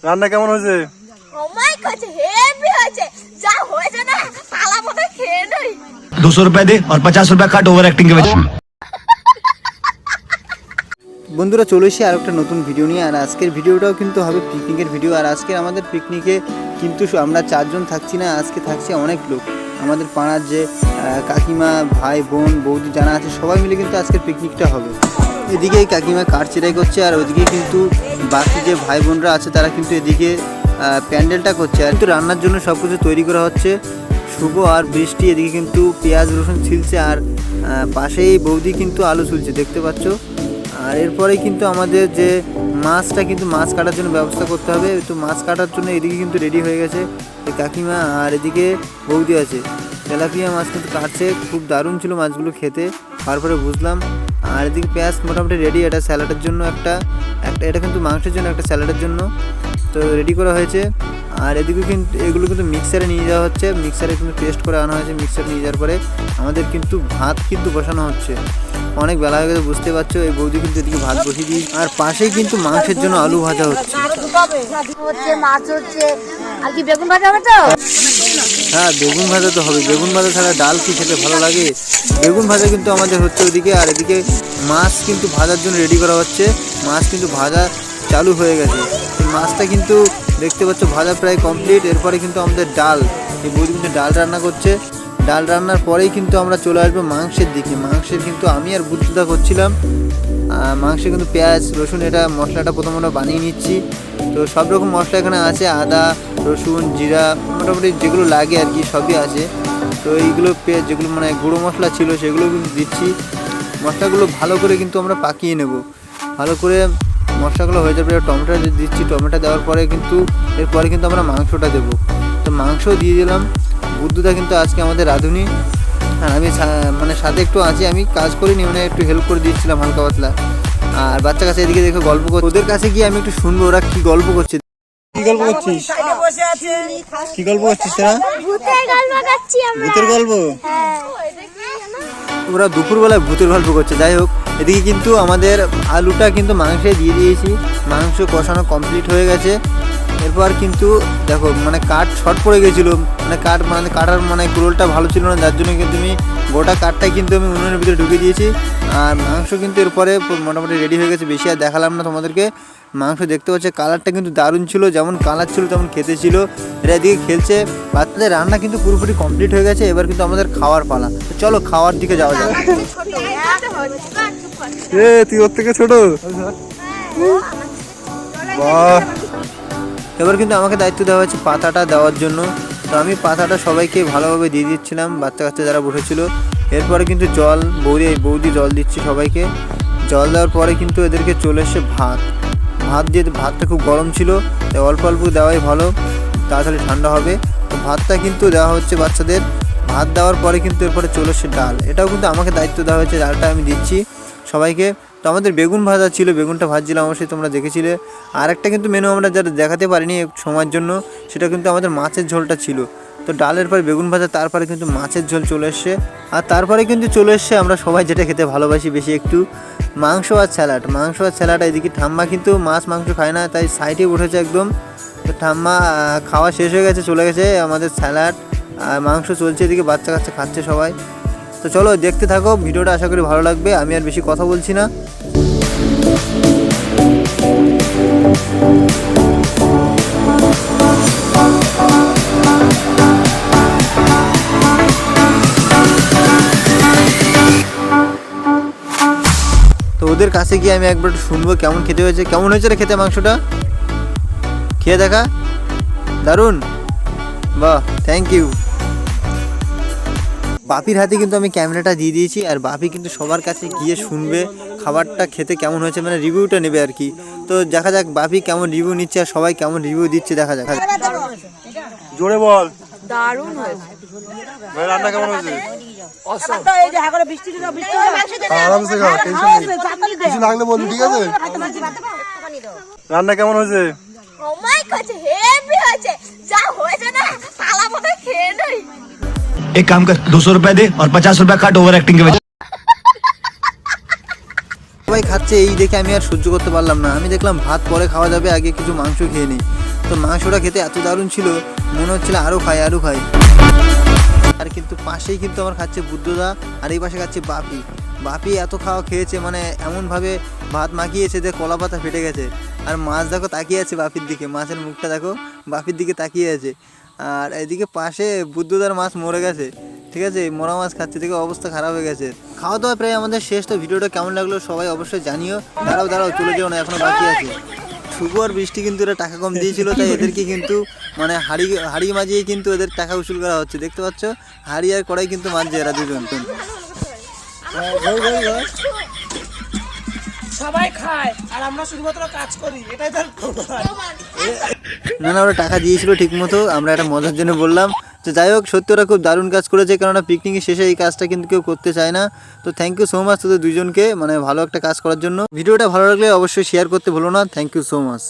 রান্না কেমন হয়েছে? অমাই কাছে হেভি হয়েছে, যা হয়েছে না তালা পথে খেয়ে নই। 200 रुपए दे और 50 रुपए काट ओवर एक्टिंग के वजह। বন্ধুরা চলে এসে আর একটা নতুন ভিডিও নিয়ে। আর আজকের ভিডিওটাও কিন্তু হবে পিকনিকের ভিডিও। আর আজকে আমাদের পিকনিকে কিন্তু আমরা 4 জন থাকছি না, আজকে থাকছে অনেক লোক। আমাদের পাড়ার যে কাকিমা, ভাই, বোন, বৌদি যারা আছে সবাই মিলে কিন্তু আজকের পিকনিকটা হবে। এদিকে এই কাকিমা কাঠ চেরাই করছে, আর ওইদিকে কিন্তু বাকি যে ভাই বোনরা আছে তারা কিন্তু এদিকে প্যান্ডেলটা করছে। আর কিন্তু রান্নার জন্য সব কিছু তৈরি করা হচ্ছে। শুভ আর বৃষ্টি এদিকে কিন্তু পেঁয়াজ রসুন ছিলছে, আর পাশেই বৌদি কিন্তু আলু ছুলছে, দেখতে পাচ্ছ। আর এরপরেই কিন্তু আমাদের যে মাছটা কিন্তু মাছ কাটার জন্য ব্যবস্থা করতে হবে। তো মাছ কাটার জন্য এদিকে কিন্তু রেডি হয়ে গেছে এই কাকিমা, আর এদিকে বৌদি আছে। তেলাপিয়া মাছ কিন্তু কাটছে, খুব দারুণ ছিল মাছগুলো খেতে, তারপরে বুঝলাম। আর এদিকে পেঁয়াজ মোটামুটি রেডি, এটা স্যালাডের জন্য একটা এটা কিন্তু মাংসের জন্য, একটা স্যালাডের জন্য তো রেডি করা হয়েছে। আর এদিকে কিন্তু এগুলো কিন্তু মিক্সারে নিয়ে যাওয়া হচ্ছে, মিক্সারে কিন্তু টেস্ট করে আনা হয়েছে। মিক্সারে নিয়ে যাওয়ার পরে আমাদের কিন্তু ভাত কিন্তু বসানো হচ্ছে। অনেক বেলা হয়ে গেছে বুঝতে পারছো। এই বৌদি কিন্তু এদিকে ভাত বসিয়ে দিই, আর পাশেই কিন্তু মাংসের জন্য আলু ভাজা হচ্ছে। মাছ হচ্ছে আর কি বেগুন ভাজা হবে তো? হ্যাঁ, বেগুন ভাজা তো হবে। বেগুন ভাজা ছাড়া ডাল কি খেতে ভালো লাগে? বেগুন ভাজা কিন্তু আমাদের হচ্ছে ওইদিকে। আর এদিকে মাছ কিন্তু ভাজার জন্য রেডি করা হচ্ছে। মাছ কিন্তু ভাজা চালু হয়ে গেছে। এই মাছটা কিন্তু দেখতে পাচ্ছ ভাজা প্রায় কমপ্লিট। এরপরে কিন্তু আমাদের ডাল, এই বৌদি কিন্তু ডাল রান্না করছে। ডাল রান্নার পরেই কিন্তু আমরা চলে আসবো মাংসের দিকে। মাংসের কিন্তু আমি আর বুদ্ধুদা করছিলাম। মাংসে কিন্তু পেঁয়াজ রসুন এটা মশলাটা প্রথমে বানিয়ে নিচ্ছি। তো সব রকম মশলা এখানে আছে, আদা রসুন জিরা মোটামুটি যেগুলো লাগে আর কি সবই আছে। তো এইগুলো যেগুলো মানে গুঁড়ো মশলা ছিল সেগুলো কিন্তু দিচ্ছি। মশলাগুলো ভালো করে কিন্তু আমরা পাকিয়ে নেব। ভালো করে মশলাগুলো হয়ে যাবে, টমেটো দিচ্ছি। টমেটো দেওয়ার পরে কিন্তু এরপরে কিন্তু আমরা মাংসটা দেবো। তো মাংস দিয়ে দিলাম। বুদ্ধুদা কিন্তু আজকে আমাদের রাঁধুনি, আর আমি মানে সাথে একটু আছি, আমি কাজ করিনি, মানে একটু হেল্প করে দিচ্ছিলাম হালকা পাতলা। আর বাচ্চা কাছে এদিকে দেখে গল্প করছে, ওদের কাছে গিয়ে আমি একটু শুনবো ওরা কি গল্প করছে। কি গল্প করছিস? কি গল্প করছিস তোরা? ভূতের গল্প করছি আমরা। ভূতের গল্প? হ্যাঁ। ওরা দুপুরবেলায় ভূতের গল্প করছে। যাই হোক, এদিকে কিন্তু আমাদের আলুটা কিন্তু মাংসে দিয়ে দিয়েছি। মাংস কষানো কমপ্লিট হয়ে গেছে। এরপর কিন্তু দেখো মানে কাঠ শর্ট পড়ে গেছিলো, মানে কাটার মানে কুড়োলটা ভালো ছিল না, যার জন্য কিন্তু আমি গোটা কাঠটাই কিন্তু আমি উনুনের ভিতরে ঢুকে দিয়েছি। আর মাংস কিন্তু এরপরে মোটামুটি রেডি হয়ে গেছে। বেশি আর দেখালাম না তোমাদেরকে। মাংস দেখতে পাচ্ছে কালারটা কিন্তু দারুণ ছিল, যেমন কালার ছিল তেমন খেতে ছিল। এরা এদিকে খেলছে। বাচ্চাদের রান্না কিন্তু পুরোপুরি কমপ্লিট হয়ে গেছে। এবার কিন্তু আমাদের খাওয়ার পালা। তো চলো খাওয়ার দিকে যাওয়া যাবে। তুই ওর থেকে ছোট? বাহ। এবার কিন্তু আমাকে দায়িত্ব দেওয়া হয়েছে পাতাটা দেওয়ার জন্য। তো আমি পাতাটা সবাইকে ভালোভাবে দিয়ে দিচ্ছিলাম, বাচ্চা কাচ্চা যারা বসেছিল। এরপরে কিন্তু জল, বৌদি জল দিচ্ছি সবাইকে। জল দেওয়ার পরে কিন্তু এদেরকে চলে এসে ভাত দিয়ে, ভাতটা খুব গরম ছিল, তাই অল্প অল্প দেওয়াই ভালো, তাড়াতাড়ি ঠান্ডা হবে। তো ভাতটা কিন্তু দেওয়া হচ্ছে বাচ্চাদের। ভাত দেওয়ার পরে কিন্তু এরপরে চলে এসে ডাল, এটাও কিন্তু আমাকে দায়িত্ব দেওয়া হয়েছে, ডালটা আমি দিচ্ছি সবাইকে। তো আমাদের বেগুন ভাজা ছিল, বেগুনটা ভাজছিলাম অবশ্যই তোমরা দেখেছিলে। আর একটা কিন্তু মেনু আমরা যারা দেখাতে পারিনি সময়ের জন্য, সেটা কিন্তু আমাদের মাছের ঝোলটা ছিল। তো ডালের পরে বেগুন ভাজা, তারপরে কিন্তু মাছের ঝোল চলে এসছে। আর তারপরে কিন্তু চলে এসছে আমরা সবাই যেটা খেতে ভালোবাসি বেশি একটু, মাংস আর স্যালাড। এদিকে ঠাম্মা কিন্তু মাংস খায় না, তাই সাইডে উঠেছে একদম। তো ঠাম্মা খাওয়া শেষ হয়ে গেছে, চলে গেছে। আমাদের স্যালাড আর মাংস চলছে, এদিকে বাচ্চা কাচ্চা খাচ্ছে সবাই। তো চলো দেখতে থাকো ভিডিওটা, আশা করি ভালো লাগবে। আমি আর বেশি কথা বলছি না। তো ওদের কাছে গিয়ে আমি একবার শুনবো কেমন খেতে হয়েছে। কেমন হয়েছে রে খেতে মাংসটা? খেয়ে দেখা, দারুণ, বাহ, থ্যাংক ইউ। বাপির হাতে কিন্তু আমি ক্যামেরাটা দিয়ে দিয়েছি, আর বাপি কিন্তু সবার কাছে গিয়ে শুনবে খাবারটা খেতে কেমন হয়েছে, মানে রিভিউটা নেবে আর কি। তো দেখা যাক বাপি কেমন রিভিউ নিচ্ছে আর সবাই কেমন রিভিউ দিচ্ছে, দেখা যাক। জোরে বল। দারুণ হয়েছে ভাই, রান্না কেমন হয়েছে? আরামসে খা, টেনশন নেই। কিছু লাগলে বলবি, ঠিক আছে? রান্না কেমন হয়েছে? অমাই কাছে হেভি হয়েছে, যা হয়েছে না তালা পথে খেয়ে নই। एक काम कर 200 रुपए दे और 50 रुपए काट ओवर एक्टिंग के वजह। সবাই খাচ্ছে, এই দেখে আমি আর সহ্য করতে পারলাম না। আমি দেখলাম ভাত পরে খাওয়া যাবে, আগে কিছু মাংস খেয়ে নিই। তো মাংসটা খেতে এত দারুণ ছিল, মনে হচ্ছিল আরও খাই। আর কিন্তু পাশেই কিন্তু আমার খাচ্ছে বুদ্ধদা, আর এই পাশে খাচ্ছে বাপি এত খাওয়া খেয়েছে, মানে এমনভাবে ভাত মাখিয়েছে যে কলা পাতা ফেটে গেছে। আর মাছ দেখো তাকিয়ে আছে বাপির দিকে, মাছের মুখটা দেখো বাপির দিকে তাকিয়ে আছে। আর এদিকে পাশে বুদ্ধদার মাছ মরে গেছে, ঠিক আছে, মরা মাছ খাচ্ছে, দেখে অবস্থা খারাপ হয়ে গেছে। খাওয়া দাওয়া প্রায় আমাদের শেষ। তো ভিডিওটা কেমন লাগলো সবাই অবশ্যই জানিও। দাঁড়াও চলে যাও না, এখনো বাকি আছে। শুভ আর বৃষ্টি কিন্তু এরা টাকা কম দিয়েছিল, তাই এদেরকে কিন্তু মানে হাড়ি মাজিয়ে কিন্তু এদের টাকা উসুল করা হচ্ছে। দেখতে পাচ্ছ হাড়ি আর কড়াই কিন্তু মাঝে এরা দুজন। সবাই খায় আর আমরা শুধুমাত্র কাজ করি, এটাই তার না ওরা টাকা দিয়েছিল ঠিক মতো, আমরা একটা মজার জন্য বললাম। তো যাই হোক, সত্যি ওরা খুব দারুণ কাজ করেছে, কেননা পিকনিকের শেষে এই কাজটা কিন্তু কেউ করতে চায় না। তো থ্যাংক ইউ সো মাচ তোদের দুজনকে, মানে ভালো একটা কাজ করার জন্য। ভিডিওটা ভালো লাগলে অবশ্যই শেয়ার করতে ভুলো না। Thank you so much.